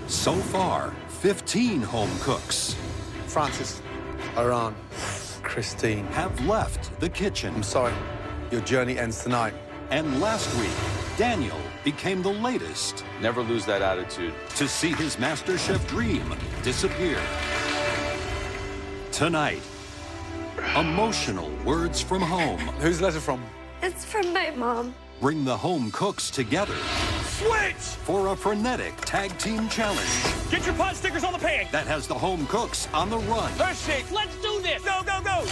So far, 15 home cooks Francis, Iran, Christine. have left the kitchen. I'm sorry, your journey ends tonight. And last week, Daniel became the latest Never lose that attitude. to see his MasterChef dream disappear. Tonight, emotional words from home Whose letter from? It's from my mom. bring the home cooks together Switch! for a frenetic tag team challenge Get your pot stickers on the pan. that has the home cooks on the run. Hershey, let's do this. Go, go, go.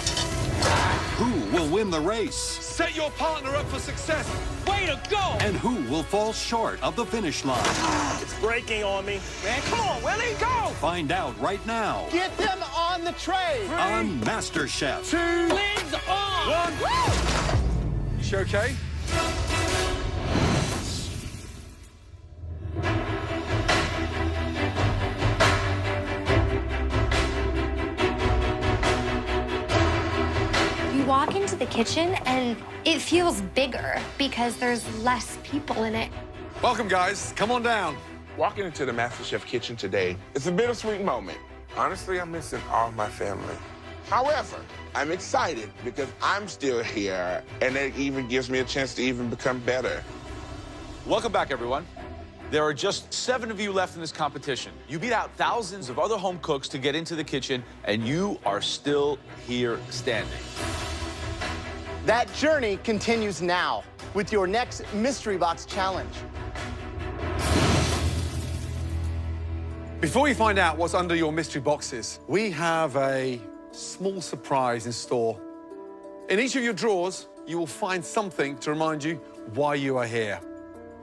Who will win the race? Set your partner up for success. Way to go. And who will fall short of the finish line? It's breaking on me. Man, come on, Willie, go. Find out right now Get them on the tray. on MasterChef. Lids on. One. You okay? You walk into the kitchen and it feels bigger because there's less people in it. Welcome, guys. Come on down. Walking into the MasterChef kitchen today, it's a bittersweet moment. Honestly, I'm missing all my family. However, I'm excited because I'm still here, and it even gives me a chance to even become better. Welcome back, everyone. There are just 7 of you left in this competition. You beat out thousands of other home cooks to get into the kitchen, and you are still here standing. That journey continues now with your next Mystery Box Challenge. Before you find out what's under your mystery boxes, we have a small surprise in store. In each of your drawers, you will find something to remind you why you are here.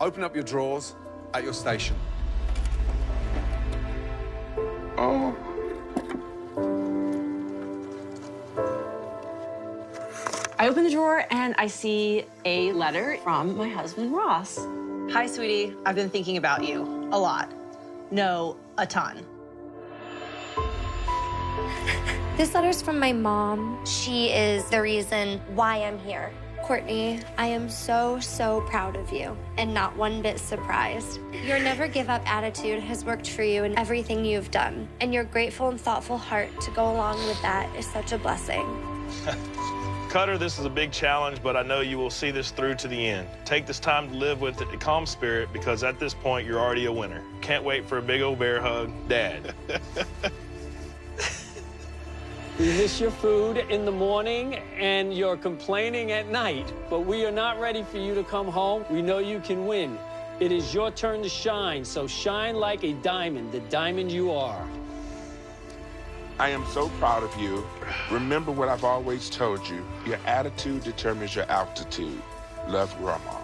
Open up your drawers at your station. Oh. I open the drawer and I see a letter from my husband, Ross. Hi, sweetie. I've been thinking about you a lot. No, a ton. This letter's from my mom. She is the reason why I'm here. Courtney, I am so, so proud of you and not one bit surprised. Your never give up attitude has worked for you in everything you've done. And your grateful and thoughtful heart to go along with that is such a blessing. Cutter, this is a big challenge, but I know you will see this through to the end. Take this time to live with it, a calm spirit, because at this point, you're already a winner. Can't wait for a big old bear hug. Dad. We miss your food in the morning and you're complaining at night, but we are not ready for you to come home. We know you can win. It is your turn to shine, so shine like a diamond, the diamond you are. I am so proud of you. Remember what I've always told you. Your attitude determines your altitude. Love, Grandma.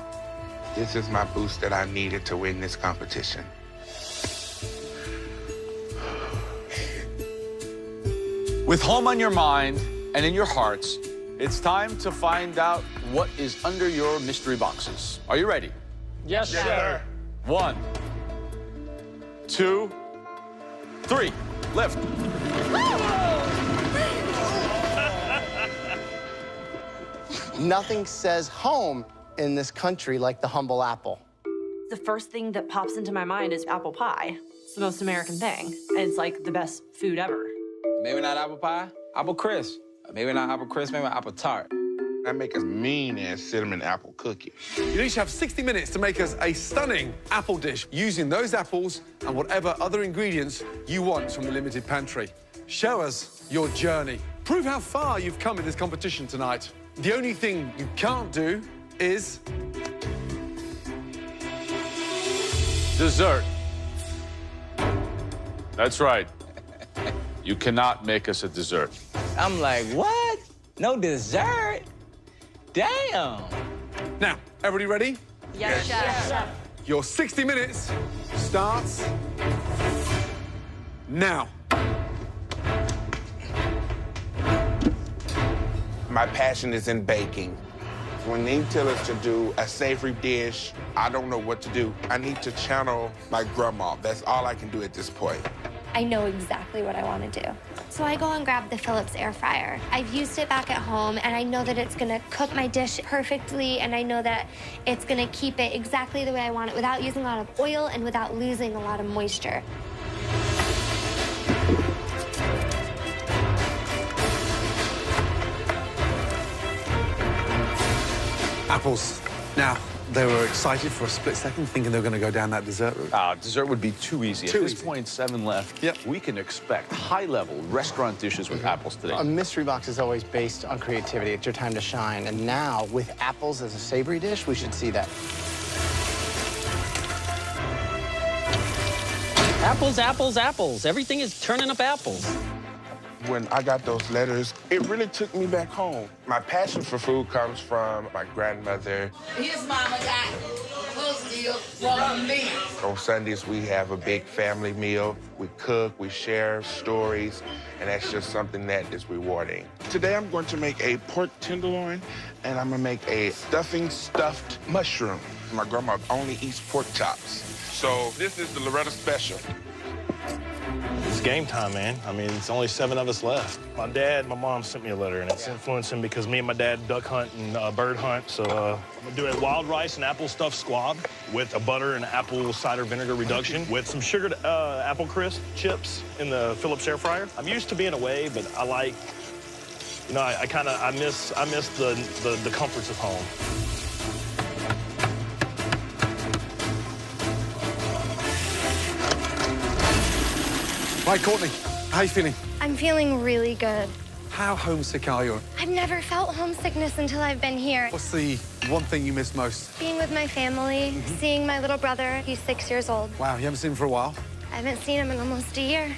This is my boost that I needed to win this competition. With home on your mind and in your hearts, it's time to find out what is under your mystery boxes. Are you ready? Yes, sir. 1, 2, 3. Lift. Nothing says home in this country like the humble apple. The first thing that pops into my mind is apple pie. It's the most American thing, and it's like the best food ever. Maybe not apple pie, apple crisp. Maybe not apple crisp, maybe apple tart. I make a mean-ass cinnamon apple cookie. You each have 60 minutes to make us a stunning apple dish using those apples and whatever other ingredients you want from the limited pantry. Show us your journey. Prove how far you've come in this competition tonight. The only thing you can't do is... Dessert. That's right. You cannot make us a dessert. I'm like, what? No dessert? Damn. Now, everybody ready? Yes, chef. Your 60 minutes starts now. My passion is in baking. When they tell us to do a savory dish, I don't know what to do. I need to channel my grandma. That's all I can do at this point. I know exactly what I want to do. So I go and grab the Philips air fryer. I've used it back at home, and I know that it's gonna cook my dish perfectly, and I know that it's gonna keep it exactly the way I want it without using a lot of oil and without losing a lot of moisture. Apples. Now, they were excited for a split second, thinking they were going to go down that dessert route. Dessert would be too easy. Too At this easy. point, 7 left. Yep. We can expect high-level restaurant dishes with apples today. A mystery box is always based on creativity. It's your time to shine. And now, with apples as a savory dish, we should see that. Apples, apples, apples. Everything is turning up apples. When I got those letters, it really took me back home. My passion for food comes from my grandmother. His mama got close deal from me. On Sundays, we have a big family meal. We cook, we share stories, and that's just something that is rewarding. Today, I'm going to make a pork tenderloin, and I'm gonna make a stuffing stuffed mushroom. My grandma only eats pork chops. So this is the Loretta special. It's game time, man. I mean, it's only 7 of us left. My dad and my mom sent me a letter, and it's influencing because me and my dad duck hunt and bird hunt. So I'm gonna do a wild rice and apple stuffed squab with a butter and apple cider vinegar reduction with some sugared apple crisp chips in the Phillips air fryer. I'm used to being away, but I like, you know, I miss the comforts of home. Right, Courtney, how you feeling? I'm feeling really good. How homesick are you? I've never felt homesickness until I've been here. What's the one thing you miss most? Being with my family, seeing my little brother. He's 6 years old. Wow, you haven't seen him for a while? I haven't seen him in almost a year.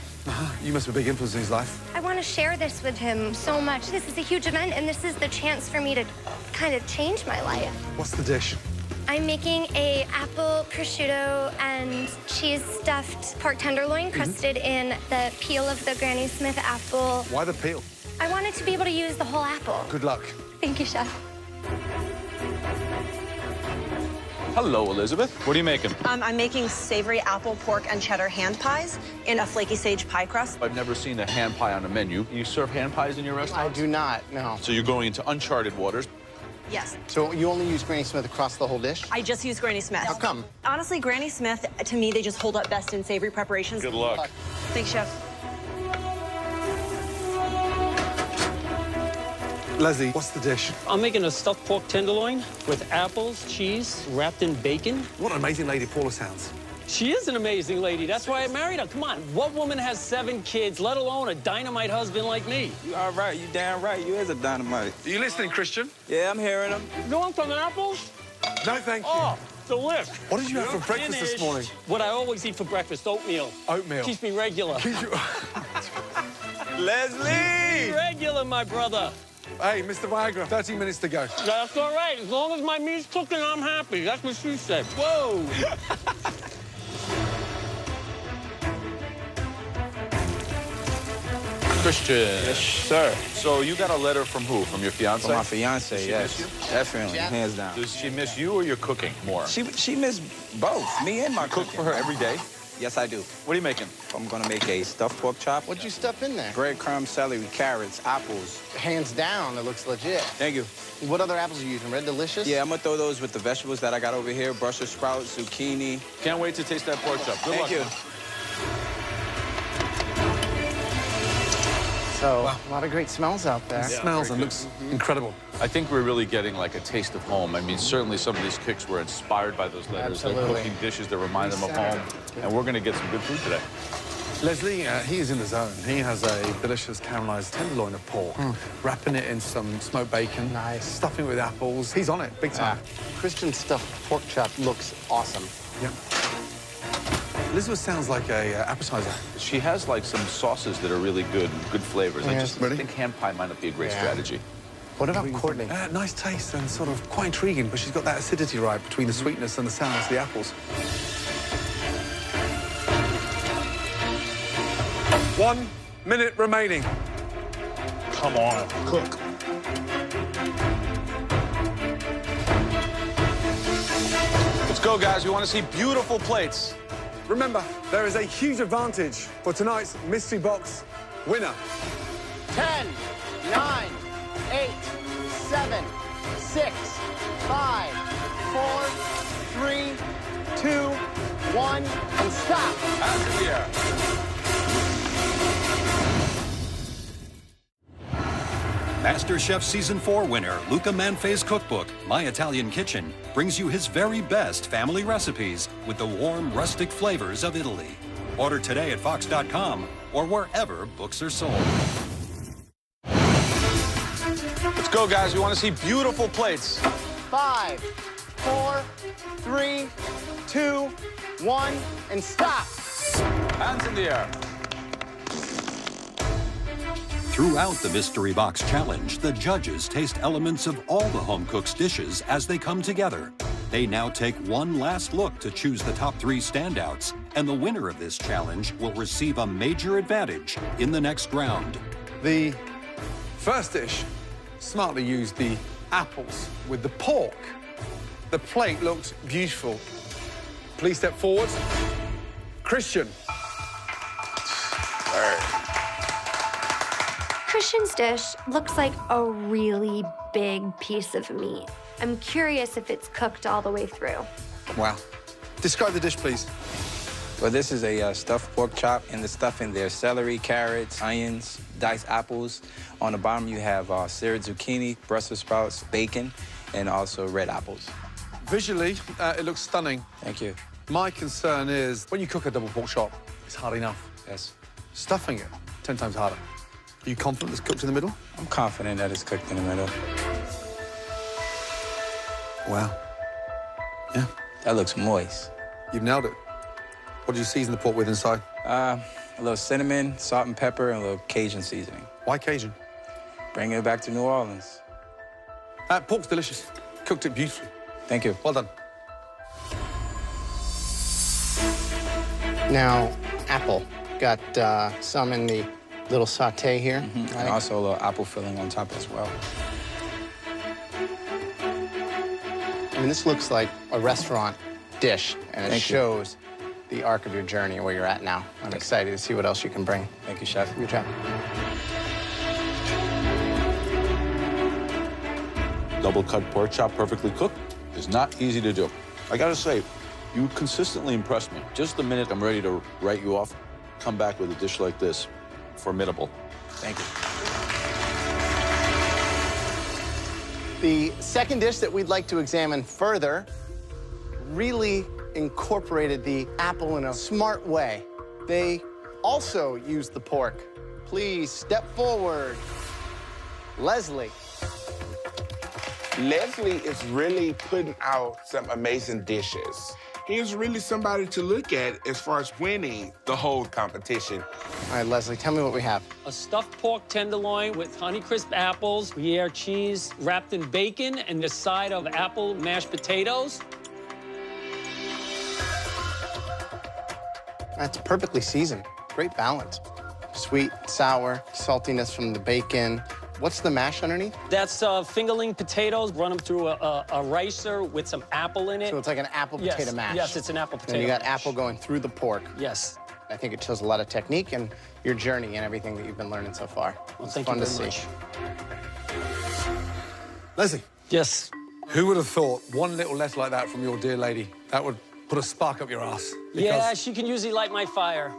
You must be a big influence in his life. I want to share this with him so much. This is a huge event, and this is the chance for me to kind of change my life. What's the dish? I'm making a apple prosciutto and cheese stuffed pork tenderloin crusted in the peel of the Granny Smith apple. Why the peel? I wanted to be able to use the whole apple. Good luck. Thank you, Chef. Hello, Elizabeth. What are you making? I'm making savory apple, pork, and cheddar hand pies in a flaky sage pie crust. I've never seen a hand pie on a menu. You serve hand pies in your restaurant? I do not, no. So you're going into uncharted waters. Yes. So you only use Granny Smith across the whole dish? I just use Granny Smith. How come? Honestly, Granny Smith, to me, they just hold up best in savory preparations. Good luck. Thanks, Chef. Leslie, what's the dish? I'm making a stuffed pork tenderloin with apples, cheese, wrapped in bacon. What an amazing lady Paula sounds. She is an amazing lady. That's why I married her. Come on, what woman has 7 kids, let alone a dynamite husband like me? You all right, you damn right. You is a dynamite. Are you listening, Christian? Yeah, I'm hearing them. You want some apples? No, thank you. Oh, delish. What did you have for breakfast this morning? What I always eat for breakfast, oatmeal. Oatmeal. Keeps me regular. Leslie! Regular, my brother. Hey, Mr. Viagra, 13 minutes to go. That's all right. As long as my meat's cooking, I'm happy. That's what she said. Whoa. Christian. Yes, sir. So you got a letter from who? From your fiance? For my fiance, Does she yes. miss you? Definitely, hands down. Does she miss you or your cooking more? She missed both, me and my Cook cooking. for her every day? Yes, I do. What are you making? I'm gonna make a stuffed pork chop. What'd you stuff in there? Breadcrumbs, celery, carrots, apples. Hands down, it looks legit. Thank you. What other apples are you using? Red Delicious? Yeah, I'm gonna throw those with the vegetables that I got over here. Brussels sprouts, zucchini. Can't wait to taste that pork chop. Good luck. Thank you. man. So, a lot of great smells out there. It smells and looks incredible. I think we're really getting like a taste of home. I mean, certainly some of these cooks were inspired by those letters. They're Absolutely. cooking dishes that remind them of home. And we're going to get some good food today. Leslie, he is in the zone. He has a delicious caramelized tenderloin of pork, wrapping it in some smoked bacon, Nice. stuffing it with apples. He's on it, big time. Christian stuffed pork chop looks awesome. Yeah. Elizabeth sounds like a appetizer. She has like some sauces that are really good flavors. I Yeah. just Ready? think hand pie might not be a great Yeah. strategy. What about Courtney? Nice taste and sort of quite intriguing, but she's got that acidity right between the sweetness and the sourness of the apples. 1 minute remaining. Come on, cook. Let's go, guys. We want to see beautiful plates. Remember, there is a huge advantage for tonight's mystery box winner. 10, 9, 8, 7, 6, 5, 4, 3, 2, 1, and stop. Out of here. MasterChef Season 4 winner Luca Manfe's cookbook, My Italian Kitchen, brings you his very best family recipes with the warm, rustic flavors of Italy. Order today at Fox.com or wherever books are sold. Let's go, guys. We want to see beautiful plates. 5, 4, 3, 2, 1, and stop. Hands in the air. Throughout the Mystery Box Challenge, the judges taste elements of all the home cook's dishes as they come together. They now take one last look to choose the top 3 standouts, and the winner of this challenge will receive a major advantage in the next round. The first dish smartly used the apples with the pork. The plate looked beautiful. Please step forward. Christian. Christian's dish looks like a really big piece of meat. I'm curious if it's cooked all the way through. Wow. Describe the dish, please. Well, this is a stuffed pork chop, and the stuff in there: celery, carrots, onions, diced apples. On the bottom, you have seared zucchini, Brussels sprouts, bacon, and also red apples. Visually, it looks stunning. Thank you. My concern is when you cook a double pork chop, it's hard enough. Yes. Stuffing it, 10 times harder. Are you confident it's cooked in the middle? I'm confident that it's cooked in the middle. Wow. Yeah. That looks moist. You've nailed it. What did you season the pork with inside? A little cinnamon, salt and pepper, and a little Cajun seasoning. Why Cajun? Bring it back to New Orleans. Pork's delicious. Cooked it beautifully. Thank you. Well done. Now, apple. Got some in the little sauté here. Right? And also a little apple filling on top as well. I mean, this looks like a restaurant dish, and it shows the arc of your journey and where you're at now. I'm excited to see what else you can bring. Thank you, Chef. Good job. Double-cut pork chop, perfectly cooked, is not easy to do. I gotta say, you consistently impress me. Just the minute I'm ready to write you off, come back with a dish like this. Formidable. Thank you. The second dish that we'd like to examine further really incorporated the apple in a smart way. They also used the pork. Please step forward. Leslie. Leslie is really putting out some amazing dishes. He is really somebody to look at as far as winning the whole competition. All right, Leslie, tell me what we have. A stuffed pork tenderloin with Honeycrisp apples, Gruyere cheese wrapped in bacon, and the side of apple mashed potatoes. That's perfectly seasoned. Great balance. Sweet, sour, saltiness from the bacon. What's the mash underneath? That's fingerling potatoes. Run them through a ricer with some apple in it. So it's like an apple potato mash. Yes, it's an apple potato And you got mash. apple going through the pork. Yes. I think it shows a lot of technique and your journey and everything that you've been learning so far. Well, It's thank fun you to very see. much. Leslie. Yes. Who would have thought one little letter like that from your dear lady, that would put a spark up your ass? Yeah, she can usually light my fire.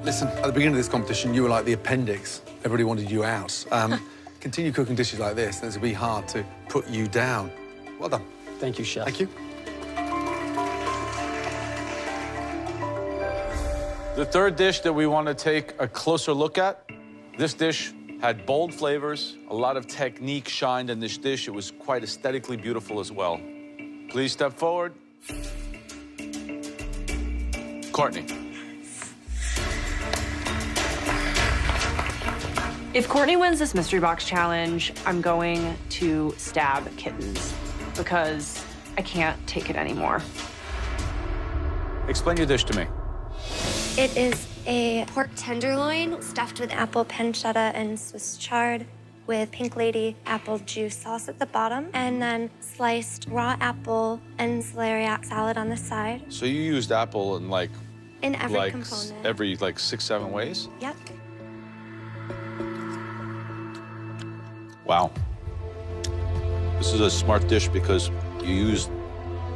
Listen, at the beginning of this competition, you were like the appendix. Everybody wanted you out. Continue cooking dishes like this, and it's going to be hard to put you down. Well done. Thank you, Chef. Thank you. The third dish that we want to take a closer look at, this dish had bold flavors, a lot of technique shined in this dish. It was quite aesthetically beautiful as well. Please step forward. Courtney. If Courtney wins this mystery box challenge, I'm going to stab kittens because I can't take it anymore. Explain your dish to me. It is a pork tenderloin stuffed with apple pancetta and Swiss chard with Pink Lady apple juice sauce at the bottom, and then sliced raw apple and celeriac salad on the side. So you used apple in In every component. every 6, 7 ways? Yep. Wow. This is a smart dish because you use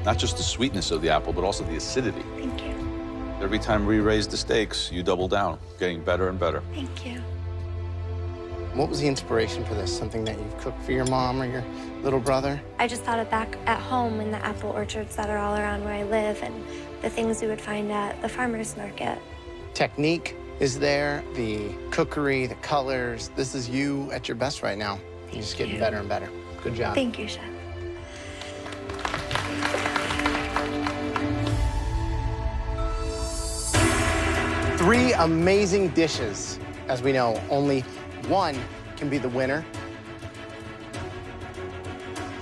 not just the sweetness of the apple, but also the acidity. Thank you. Every time we raise the stakes, you double down, getting better and better. Thank you. What was the inspiration for this? Something that you've cooked for your mom or your little brother? I just thought of back at home in the apple orchards that are all around where I live and the things we would find at the farmer's market. Technique is there, the cookery, the colors. This is you at your best right now. You're just getting better and better. Good job. Thank you, Chef. Three amazing dishes. As we know, only one can be the winner.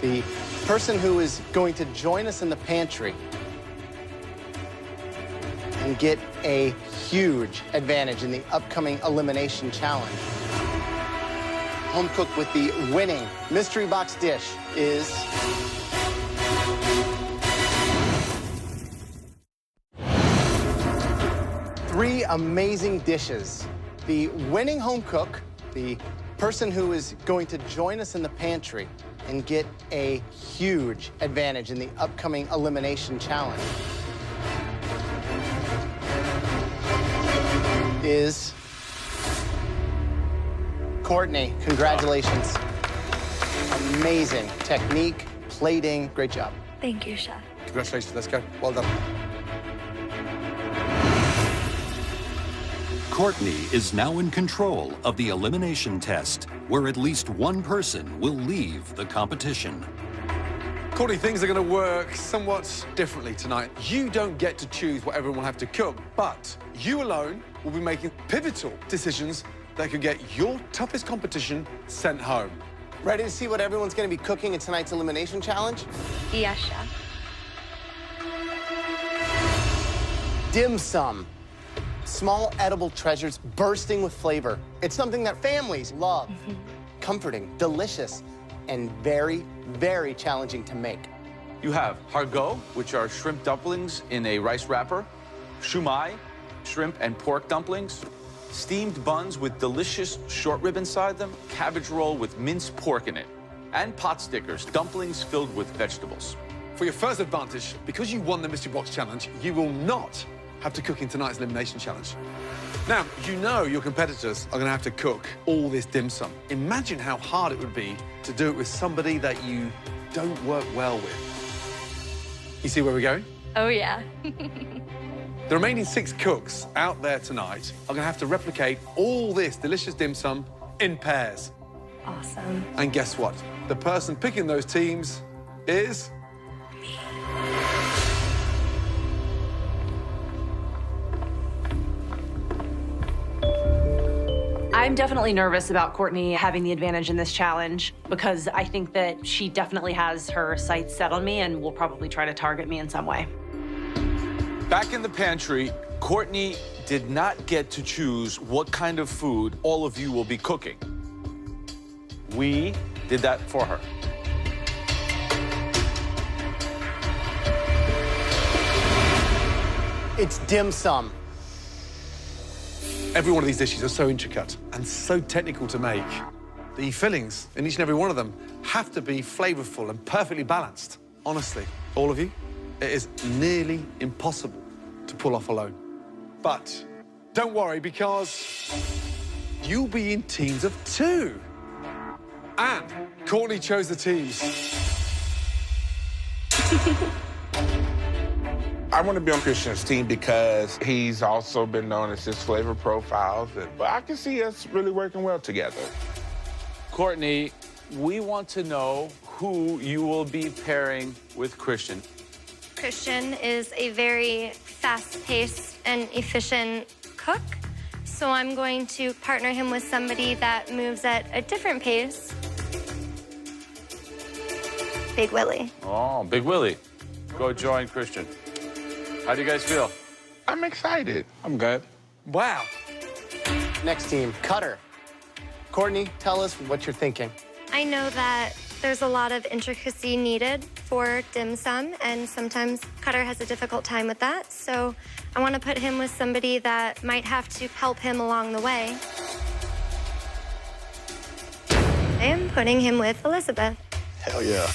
The person who is going to join us in the pantry and get a huge advantage in the upcoming elimination challenge. Home cook with the winning mystery box dish is... Three amazing dishes. The winning home cook, the person who is going to join us in the pantry and get a huge advantage in the upcoming elimination challenge is Courtney. Congratulations. Amazing technique, plating, great job. Thank you, Chef. Congratulations, let's go. Well done. Courtney is now in control of the elimination test, where at least one person will leave the competition. Courtney, things are going to work somewhat differently tonight. You don't get to choose what everyone will have to cook, but you alone will be making pivotal decisions that could get your toughest competition sent home. Ready to see what everyone's going to be cooking in tonight's elimination challenge? Yes, Chef. Dim sum. Small edible treasures bursting with flavor. It's something that families love. Comforting, delicious, and very, very challenging to make. You have hargot, which are shrimp dumplings in a rice wrapper, shumai, shrimp and pork dumplings, steamed buns with delicious short rib inside them, cabbage roll with minced pork in it, and pot stickers, dumplings filled with vegetables. For your first advantage, because you won the Mystery Box Challenge, you will not have to cook in tonight's elimination challenge. Now, you know your competitors are going to have to cook all this dim sum. Imagine how hard it would be to do it with somebody that you don't work well with. You see where we're going? Oh, yeah. The remaining 6 cooks out there tonight are going to have to replicate all this delicious dim sum in pairs. Awesome. And guess what? The person picking those teams is... I'm definitely nervous about Courtney having the advantage in this challenge because I think that she definitely has her sights set on me and will probably try to target me in some way. Back in the pantry, Courtney did not get to choose what kind of food all of you will be cooking. We did that for her. It's dim sum. Every one of these dishes are so intricate and so technical to make. The fillings in each and every one of them have to be flavorful and perfectly balanced. Honestly, all of you, it is nearly impossible to pull off alone. But don't worry, because you'll be in teams of 2. And Courtney chose the teams. I want to be on Christian's team because he's also been known as his flavor profiles, but I can see us really working well together. Courtney, we want to know who you will be pairing with Christian. Christian is a very fast-paced and efficient cook, so I'm going to partner him with somebody that moves at a different pace. Big Willie. Oh, Big Willie. Go join Christian. How do you guys feel? I'm excited. I'm good. Wow. Next team, Cutter. Courtney, tell us what you're thinking. I know that there's a lot of intricacy needed for dim sum, and sometimes Cutter has a difficult time with that, so I want to put him with somebody that might have to help him along the way. I am putting him with Elizabeth. Hell yeah.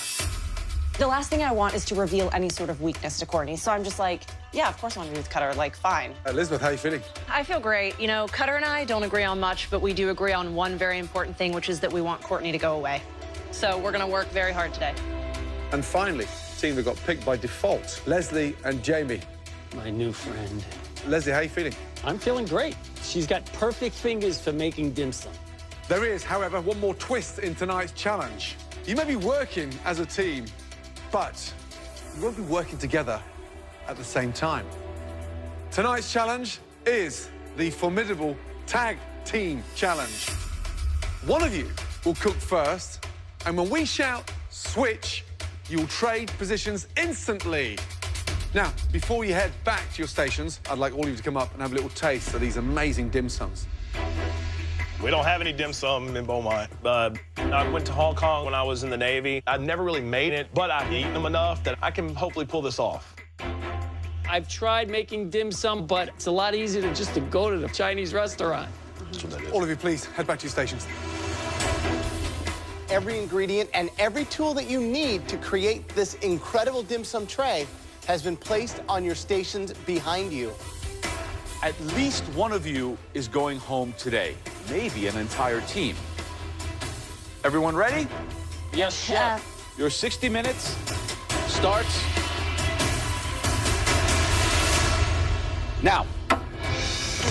The last thing I want is to reveal any sort of weakness to Courtney. So I'm just like, yeah, of course I want to be with Cutter. Like, fine. Elizabeth, how are you feeling? I feel great. You know, Cutter and I don't agree on much, but we do agree on one very important thing, which is that we want Courtney to go away. So we're gonna work very hard today. And finally, team that got picked by default, Leslie and Jamie. My new friend. Leslie, how are you feeling? I'm feeling great. She's got perfect fingers for making dim sum. There is, however, one more twist in tonight's challenge. You may be working as a team, but you won't be working together at the same time. Tonight's challenge is the formidable Tag Team Challenge. One of you will cook first, and when we shout switch, you'll trade positions instantly. Now, before you head back to your stations, I'd like all of you to come up and have a little taste of these amazing dim sums. We don't have any dim sum in Beaumont. I went to Hong Kong when I was in the Navy. I've never really made it, but I've eaten them enough that I can hopefully pull this off. I've tried making dim sum, but it's a lot easier just to go to the Chinese restaurant. That's what that is. All of you, please, head back to your stations. Every ingredient and every tool that you need to create this incredible dim sum tray has been placed on your stations behind you. At least one of you is going home today, maybe an entire team. Everyone ready? Yes, chef. Your 60 minutes starts now.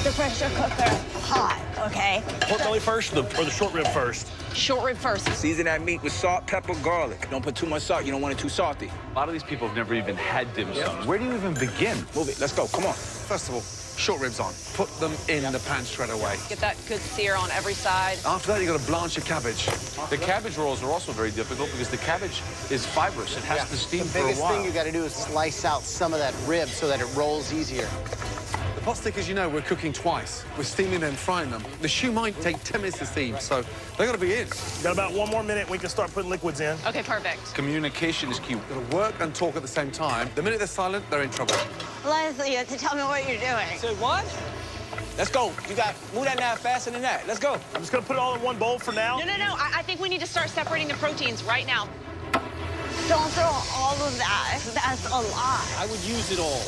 The pressure cooker hot, okay? Pork belly first or the short rib first? Short rib first. Season that meat with salt, pepper, garlic. Don't put too much salt. You don't want it too salty. A lot of these people have never even had dim sum. Where do you even begin? Move it. Let's go. Come on. First of all, short ribs on. Put them in the pan straight away. Get that good sear on every side. After that, you've got to blanch your cabbage. The cabbage rolls are also very difficult because the cabbage is fibrous. It has to steam The for a biggest while. thing you got to do is slice out some of that rib so that it rolls easier. The pot stick, as you know, we're cooking twice. We're steaming and frying them. The shoe might take 10 minutes to steam, so they've got to be in. Got about one more minute. We can start putting liquids in. Okay, perfect. Communication is key. Got to work and talk at the same time. The minute they're silent, they're in trouble. Leslie, you have to tell me what you're doing. Say what? Let's go. You got move that knife faster than that. Let's go. I'm just gonna put it all in one bowl for now. No. I think we need to start separating the proteins right now. Don't throw all of that. That's a lot. I would use it all.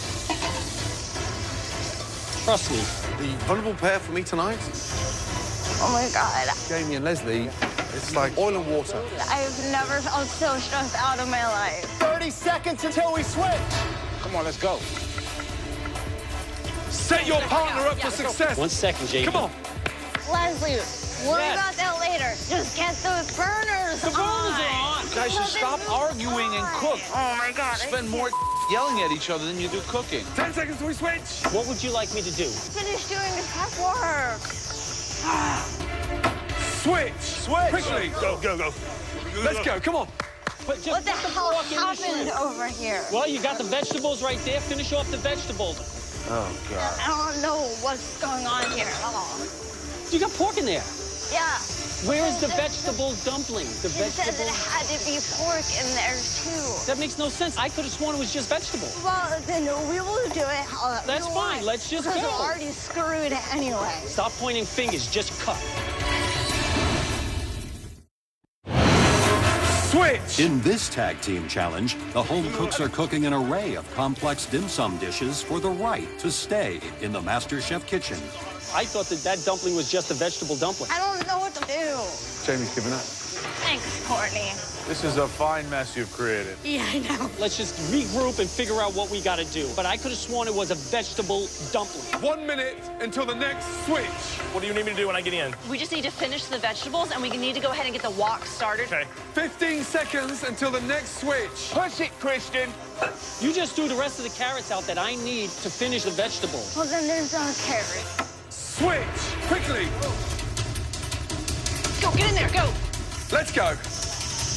Trust me. The vulnerable pair for me tonight, Oh my God. Jamie and Leslie, it's like oil and water. I've never felt so stressed out in my life. 30 seconds until we switch. Come on, let's go. Set your partner up for success. 1 second, Jamie. Come on. Leslie, worry about that later. Just get those burners The burners are on. You guys should stop arguing and cook. Oh my God. Spend more yelling at each other than you do cooking. 10 seconds till we switch. What would you like me to do? Finish doing the prep work. Switch. Quickly. Go. Let's go. Come on. But just What the put hell fork in the happened shrimp. over here? Well, you got the vegetables right there. Finish off the vegetables. Oh, God. I don't know what's going on here at all. You got pork in there. Yeah. Where is the vegetable dumpling? The It says it vegetable. had to be pork in there too. That makes no sense. I could have sworn it was just vegetable. Well, then we will do it however That's you fine. want, Let's just because go. we're already screwed anyway. Stop pointing fingers. Just cut. Switch. In this tag team challenge, the home cooks are cooking an array of complex dim sum dishes for the right to stay in the MasterChef kitchen. I thought that dumpling was just a vegetable dumpling. I don't know what to do. Jamie's giving up. Thanks, Courtney. This is a fine mess you've created. Yeah, I know. Let's just regroup and figure out what we got to do. But I could have sworn it was a vegetable dumpling. 1 minute until the next switch. What do you need me to do when I get in? We just need to finish the vegetables, and we need to go ahead and get the wok started. Okay. 15 seconds until the next switch. Push it, Christian. You just threw the rest of the carrots out that I need to finish the vegetables. Well, then there's no carrot. Switch. Quickly. Go, get in there, go. Let's go.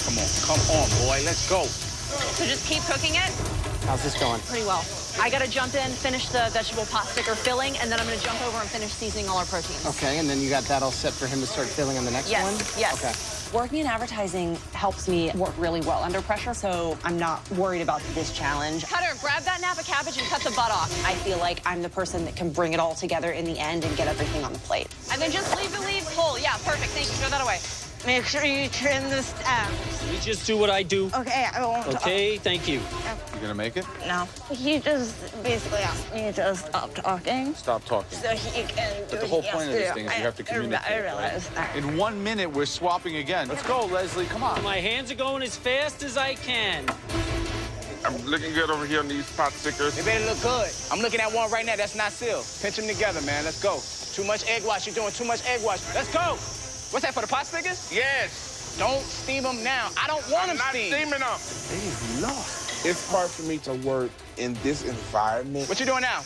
Come on, boy. Let's go. So just keep cooking it. How's this going? Pretty well. I gotta jump in, finish the vegetable pot sticker filling, and then I'm gonna jump over and finish seasoning all our proteins. Okay, and then you got that all set for him to start filling on the next one? Yes. Okay. Working in advertising helps me work really well under pressure, so I'm not worried about this challenge. Cutter, grab that nap of cabbage and cut the butt off. I feel like I'm the person that can bring it all together in the end and get everything on the plate. And then just leave the leaves whole. Yeah, perfect. Thank you. Throw that away. Make sure you trim the stems. You just do what I do. Okay, I won't. Okay, thank you. You gonna make it? No. He just basically asked me to stop talking. Stop talking. So he can do But the whole point of this thing is you have to communicate. I realize that. In 1 minute, we're swapping again. Let's go, Leslie. Come on. My hands are going as fast as I can. I'm looking good over here on these pot stickers. They better look good. I'm looking at one right now that's not sealed. Pinch them together, man. Let's go. Too much egg wash. You're doing too much egg wash. Let's go. What's that, for the pot stickers? Yes. Don't steam them now. I don't want them steamed. I'm not steaming them. He's lost. It's hard for me to work in this environment. What you doing now?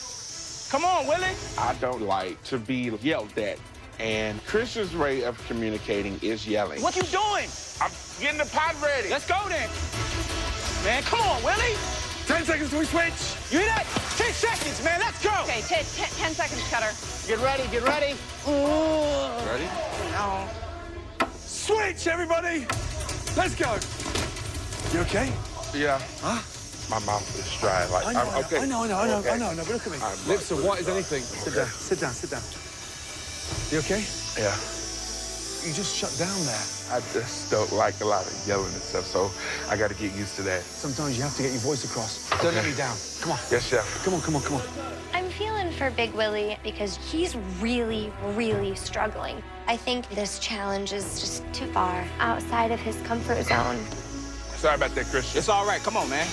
Come on, Willie. I don't like to be yelled at. And Christian's way of communicating is yelling. What you doing? I'm getting the pot ready. Let's go then. Man, come on, Willie. 10 seconds till we switch. You hear that? 10 seconds, man. Let's go. Okay, 10 seconds, Cutter. Get ready, get ready. Ooh. Ready? No. Switch, everybody. Let's go. You okay? Yeah. Huh? My mouth is dry. Like, I'm okay. I know. Okay. But look at me. Lips are white as anything. Sit down. You okay? Yeah. You just shut down there. I just don't like a lot of yelling and stuff, so I got to get used to that. Sometimes you have to get your voice across. Don't let me down. Come on. Yes, chef. Come on. I'm feeling for Big Willie because he's really, really struggling. I think this challenge is just too far outside of his comfort zone. Sorry about that, Christian. It's all right. Come on, man.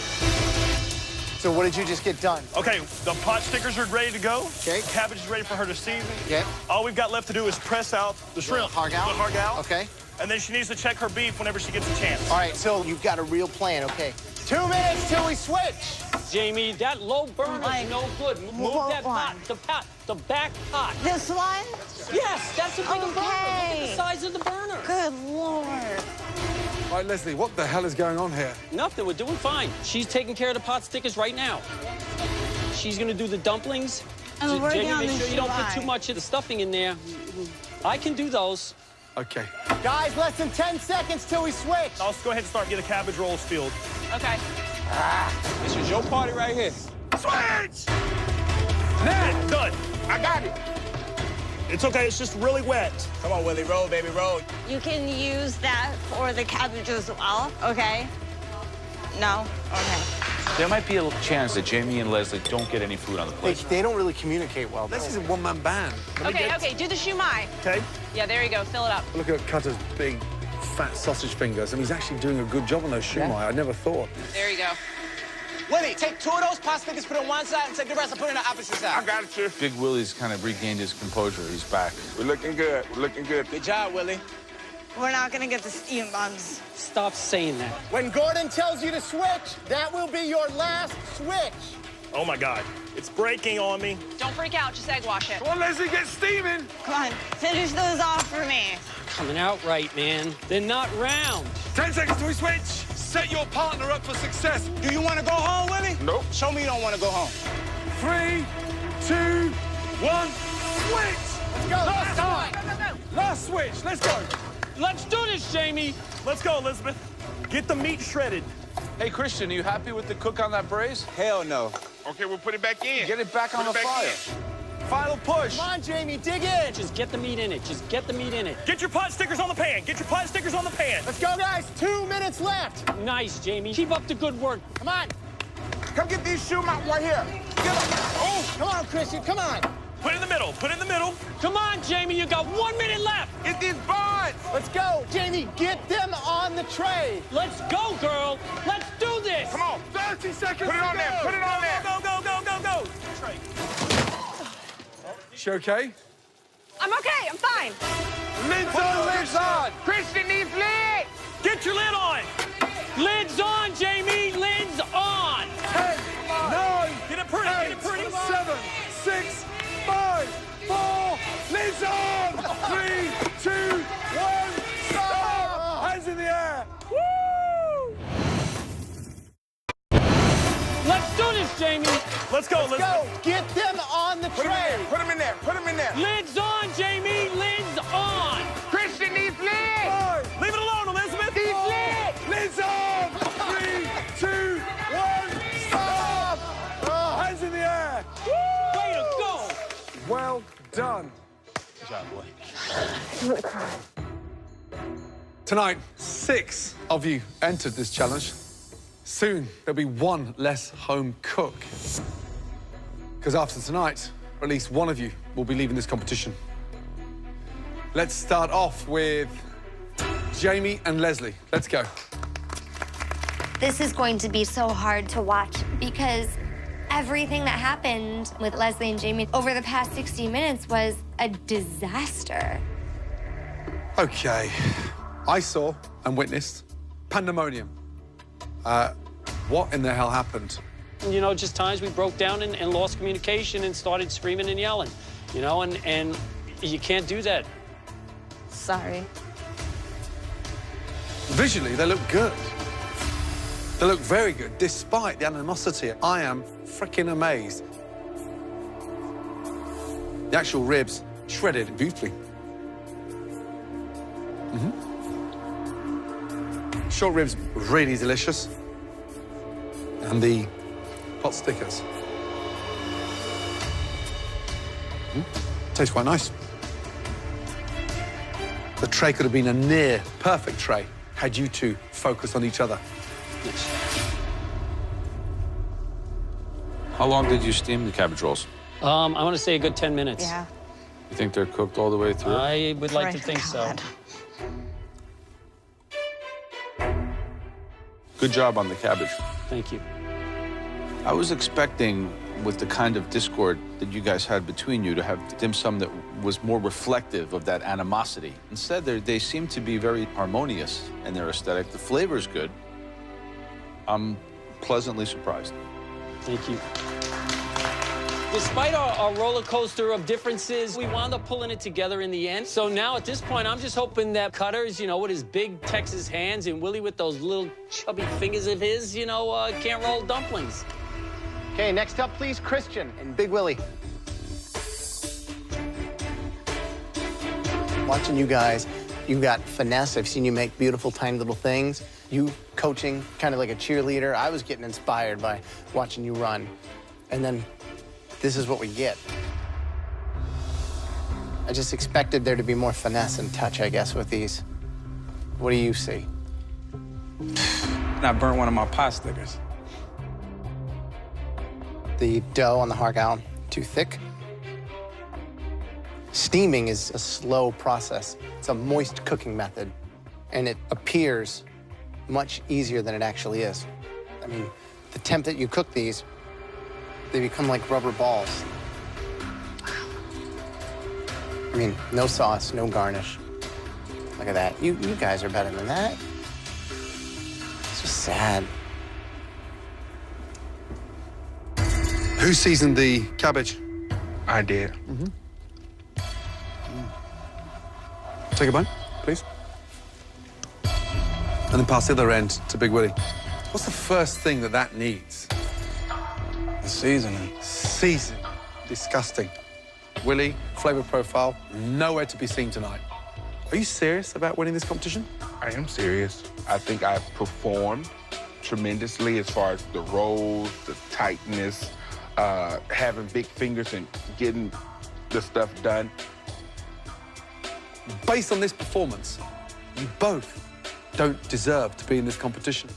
So what did you just get done? Okay, the pot stickers are ready to go. Okay. Cabbage is ready for her to season. Okay. All we've got left to do is press out the shrimp. Hargal? The hargal. Okay. And then she needs to check her beef whenever she gets a chance. All right, so you've got a real plan, okay. 2 minutes till we switch. Jamie, that low burner's Like, no good. Move what that pot, the back pot. This one? Yes, that's a bigger burner. Look at Okay. the size of the burner. Good Lord. All right, Leslie, what the hell is going on here? Nothing, we're doing fine. She's taking care of the pot stickers right now. She's gonna do the dumplings. I'm working Jamie, on make the sure you don't put shumai. too much of the stuffing in there. I can do those. Okay. Guys, less than 10 seconds till we switch. I'll go ahead and start getting the cabbage rolls filled. Okay. This is your party right here. Switch! Ned, done. I got it. It's okay, it's just really wet. Come on, Willie, roll, baby, roll. You can use that for the cabbage as well, okay? No? Okay. There might be a little chance that Jamie and Leslie don't get any food on the plate. They don't really communicate well. This is a one-man band. Okay, do the shumai. Okay. Yeah, there you go. Fill it up. Look at Cutter's big, fat sausage fingers. I mean, he's actually doing a good job on those shumai. I never thought. There you go. Willie, take 2 of those pot stickers, put it on one side, and take the rest and put it on the opposite I side. got it, Chef. Big Willie's kind of regained his composure. He's back. We're looking good. We're looking good. Good job, Willie. We're not gonna get the steam bugs. Stop saying that. When Gordon tells you to switch, that will be your last switch. Oh my God, it's breaking on me. Don't freak out. Just egg wash it. Come on, Leslie, get steaming. Come on, finish those off for me. Coming out right, man. They're not round. 10 seconds till we switch. Set your partner up for success. Do you want to go home, Willie? Nope. Show me you don't want to go home. 3, 2, 1, switch. Let's go. Last time. Last switch. Let's go. Let's do this, Jamie. Let's go, Elizabeth. Get the meat shredded. Hey, Christian, are you happy with the cook on that braise? Hell no. Okay, we'll put it back in. Get it back on the Put it back fire. in. Final push. Come on, Jamie, dig in. Just get the meat in it. Just get the meat in it. Get your pot stickers on the pan. Get your pot stickers on the pan. Let's go, guys. 2 minutes left. Nice, Jamie. Keep up the good work. Come on. Come get these shumai right here. Get them. Oh, come on, Christian. Come on. Put it in the middle. Put it in the middle. Come on, Jamie. You got 1 minute left. Get these buns. Let's go. Jamie, get them on the tray. Let's go, girl. Let's do this. Come on. 30 seconds. Put it on there. Put it on there. Go, go, go, go, go. She okay? I'm okay. I'm fine. Lids on, lids on. Christian needs lid. Get your lid on. Lids on, Jamie. Lids on. 10, 9, Get it pretty. Get it 8, pretty. 7, 6, 5, 4. Lids on. 3, 2, 1. Stop. Hands in the air. Woo! Let's do this, Jamie. Let's go, Elizabeth. Go. Get them on the Put them in tray. there. Put them in there. Put them in there. Lids on, Jamie. Lids on. Christian needs lid. 5, Leave it alone, Elizabeth. Needs lid. lids on. 3, 2, 1. Stop. Hands in the air. Way to go. Well done. Good job, boy. Tonight, 6 of you entered this challenge. Soon, there'll be one less home cook. Because after tonight, at least one of you will be leaving this competition. Let's start off with Jamie and Leslie. Let's go. This is going to be so hard to watch because everything that happened with Leslie and Jamie over the past 60 minutes was a disaster. Okay. I saw and witnessed pandemonium. What in the hell happened? You know, just times we broke down and lost communication and started screaming and yelling, you know, and you can't do that. Sorry. Visually, they look good. They look very good, despite the animosity. I am freaking amazed. The actual ribs, shredded beautifully. Short ribs, really delicious. And the pot stickers. Tastes quite nice. The tray could have been a near perfect tray had you two focused on each other. How long did you steam the cabbage rolls? I want to say a good 10 minutes. Yeah. You think they're cooked all the way through? I would like to think so. God. Good job on the cabbage. Thank you. I was expecting, with the kind of discord that you guys had between you, to have dim sum that was more reflective of that animosity. Instead, they seem to be very harmonious in their aesthetic. The flavor's good. I'm pleasantly surprised. Thank you. Despite our roller coaster of differences, we wound up pulling it together in the end. So now at this point, I'm just hoping that Cutters, you know, with his big Texas hands and Willie with those little chubby fingers of his, you know, can't roll dumplings. Okay, next up, please, Christian and Big Willie. Watching you guys, you got finesse. I've seen you make beautiful, tiny little things. You coaching, kind of like a cheerleader. I was getting inspired by watching you run. And then this is what we get. I just expected there to be more finesse and touch, I guess, with these. What do you see? And I burnt one of my pot stickers. The dough on the hargown, too thick. Steaming is a slow process. It's a moist cooking method, and it appears much easier than it actually is. I mean, the temp that you cook these, they become like rubber balls. I mean, no sauce, no garnish. Look at that. You guys are better than that. It's just sad. Who seasoned the cabbage? I did. Take a bite, please. And then pass the other end to Big Willie. What's the first thing that needs? The seasoning. Seasoning. Disgusting. Willie, flavor profile, nowhere to be seen tonight. Are you serious about winning this competition? I am serious. I think I've performed tremendously as far as the rolls, the tightness, having big fingers and getting the stuff done. Based on this performance, you both don't deserve to be in this competition.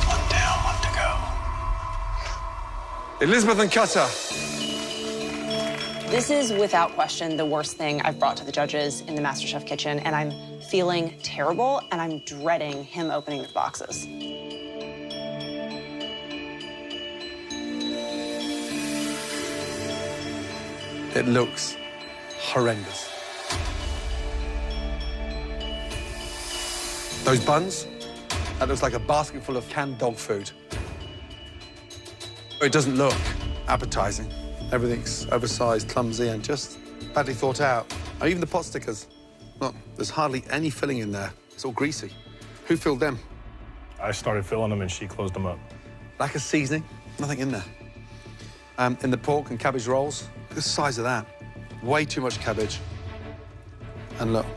One down, one to go. Elizabeth and Cutter. This is without question the worst thing I've brought to the judges in the MasterChef kitchen, and I'm feeling terrible, and I'm dreading him opening the boxes. It looks horrendous. Those buns, that looks like a basket full of canned dog food. It doesn't look appetizing. Everything's oversized, clumsy, and just badly thought out. And even the pot stickers. Look, there's hardly any filling in there. It's all greasy. Who filled them? I started filling them and she closed them up. Lack of seasoning, nothing in there. In the pork and cabbage rolls, look at the size of that. Way too much cabbage. And look.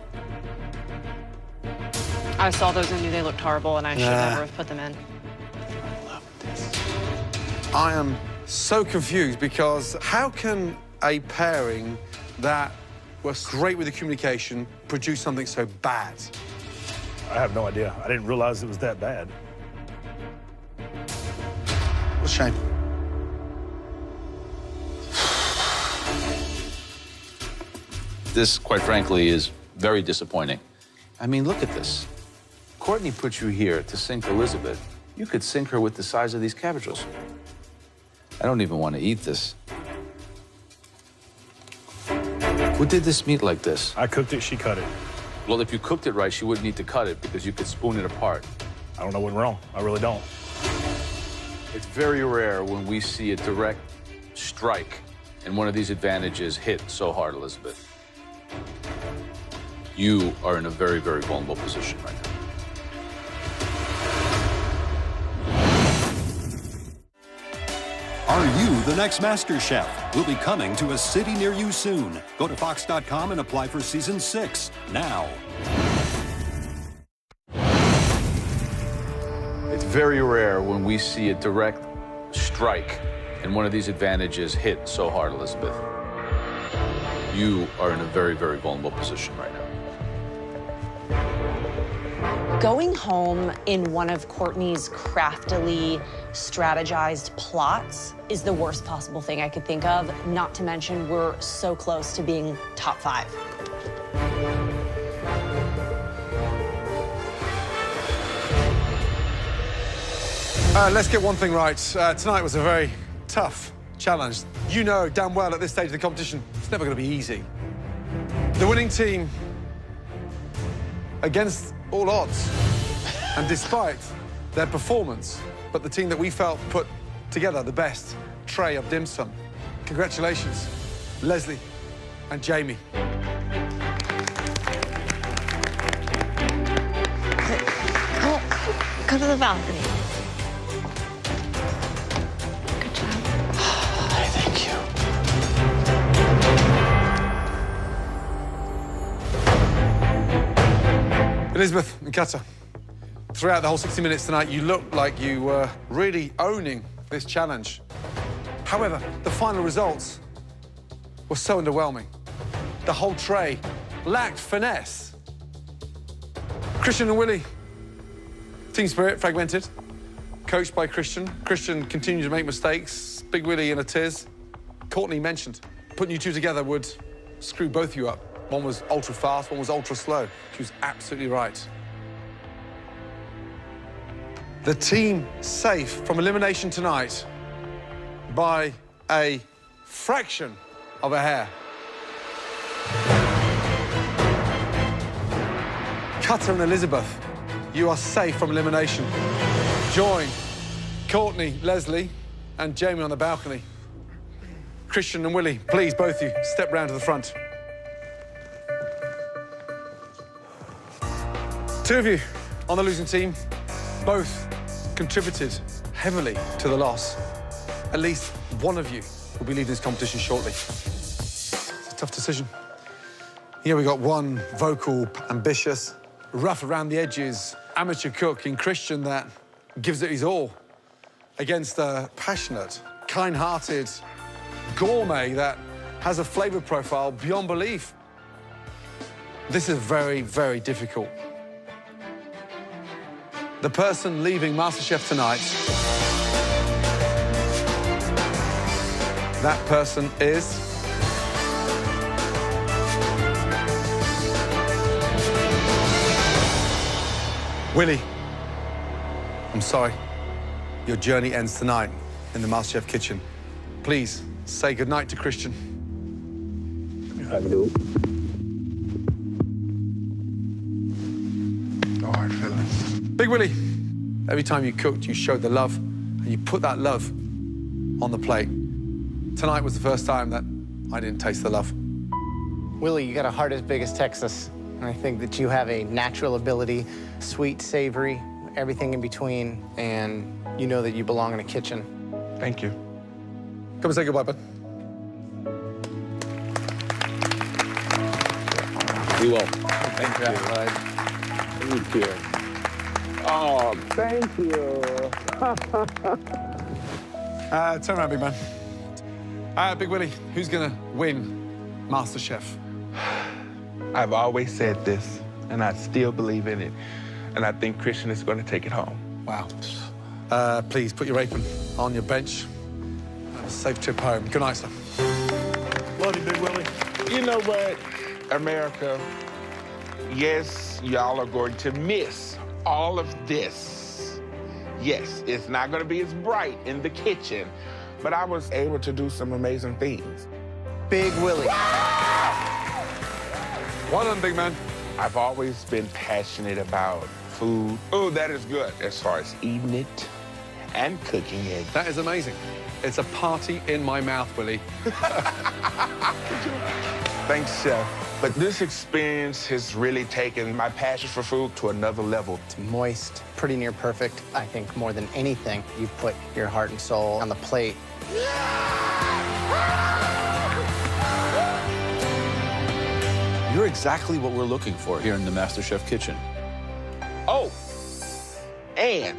I saw those and knew they looked horrible, and I should never have put them in. I am so confused because how can a pairing that was great with the communication produce something so bad? I have no idea. I didn't realize it was that bad. What a shame. This, quite frankly, is very disappointing. I mean, look at this. Courtney put you here to sink Elizabeth. You could sink her with the size of these cabbages. I don't even want to eat this. Who did this meat like this? I cooked it, she cut it. Well, if you cooked it right, she wouldn't need to cut it because you could spoon it apart. I don't know what's wrong. I really don't. It's very rare when we see a direct strike and one of these advantages hit so hard, Elizabeth. You are in a very, very vulnerable position right now. Are you the next MasterChef? We'll be coming to a city near you soon. Go to Fox.com and apply for Season 6 now. It's very rare when we see a direct strike and one of these advantages hit so hard, Elizabeth. You are in a very, very vulnerable position right now. Going home in one of Courtney's craftily strategized plots is the worst possible thing I could think of, not to mention we're so close to being top 5. Let's get one thing right. Tonight was a very tough challenge. You know damn well at this stage of the competition, it's never going to be easy. The winning team, against all odds, and despite their performance, but the team that we felt put together the best tray of dim sum. Congratulations, Leslie and Jamie. Go to the balcony. Good job. Thank you. Elizabeth and Cutter, throughout the whole 60 minutes tonight, you looked like you were really owning this challenge. However, the final results were so underwhelming. The whole tray lacked finesse. Christian and Willie, team spirit fragmented, coached by Christian. Christian continued to make mistakes. Big Willie in a tiz. Courtney mentioned putting you two together would screw both of you up. One was ultra fast, one was ultra slow. She was absolutely right. The team safe from elimination tonight by a fraction of a hair. Cutter and Elizabeth, you are safe from elimination. Join Courtney, Leslie, and Jamie on the balcony. Christian and Willie, please, both of you, step round to the front. Two of you on the losing team, both contributed heavily to the loss. At least one of you will be leaving this competition shortly. It's a tough decision. Here we got one vocal, ambitious, rough around the edges, amateur cook in Christian that gives it his all against a passionate, kind-hearted gourmet that has a flavor profile beyond belief. This is very, very difficult. The person leaving MasterChef tonight, that person is... Willie. I'm sorry. Your journey ends tonight in the MasterChef kitchen. Please, say goodnight to Christian. I do. No hard feelings. Big Willie, every time you cooked, you showed the love, and you put that love on the plate. Tonight was the first time that I didn't taste the love. Willie, you got a heart as big as Texas. And I think that you have a natural ability, sweet, savory, everything in between, and you know that you belong in a kitchen. Thank you. Come and say goodbye, bud. Be well. Thank you, bud. Thank you. Oh, thank you. Turn around, big man. Big Willie, who's gonna win MasterChef? I've always said this, and I still believe in it. And I think Christian is going to take it home. Wow. Please put your apron on your bench. Have a safe trip home. Good night, sir. Love you, Big Willie. You know what, America? Yes, y'all are going to miss all of this. Yes, it's not going to be as bright in the kitchen, but I was able to do some amazing things. Big Willie. Well done, big man. I've always been passionate about food. Oh, that is good as far as eating it and cooking it. That is amazing. It's a party in my mouth, Willie. Thanks, Chef. But this experience has really taken my passion for food to another level. It's moist, pretty near perfect. I think more than anything, you put your heart and soul on the plate. You're exactly what we're looking for here in the MasterChef kitchen. Oh, and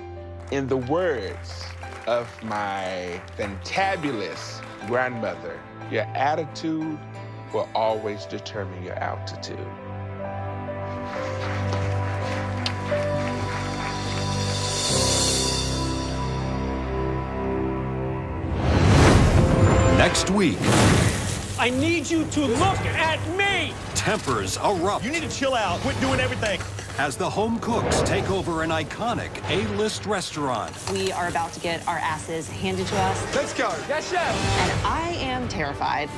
in the words of my fantabulous grandmother, your attitude will always determine your altitude. Next week, I need you to look at me! tempers erupt. You need to chill out. Quit doing everything. As the home cooks take over an iconic A-list restaurant. We are about to get our asses handed to us. Let's go. Yes, chef. And I am terrified.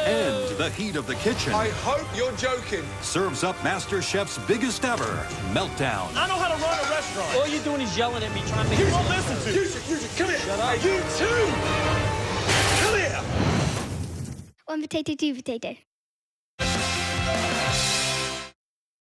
And the heat of the kitchen I hope you're joking. serves up MasterChef's biggest ever meltdown. I know how to run a restaurant. All you're doing is yelling at me, trying to make You me won't listen to. Come here. Shut up. You too. Come here. One potato, two potato.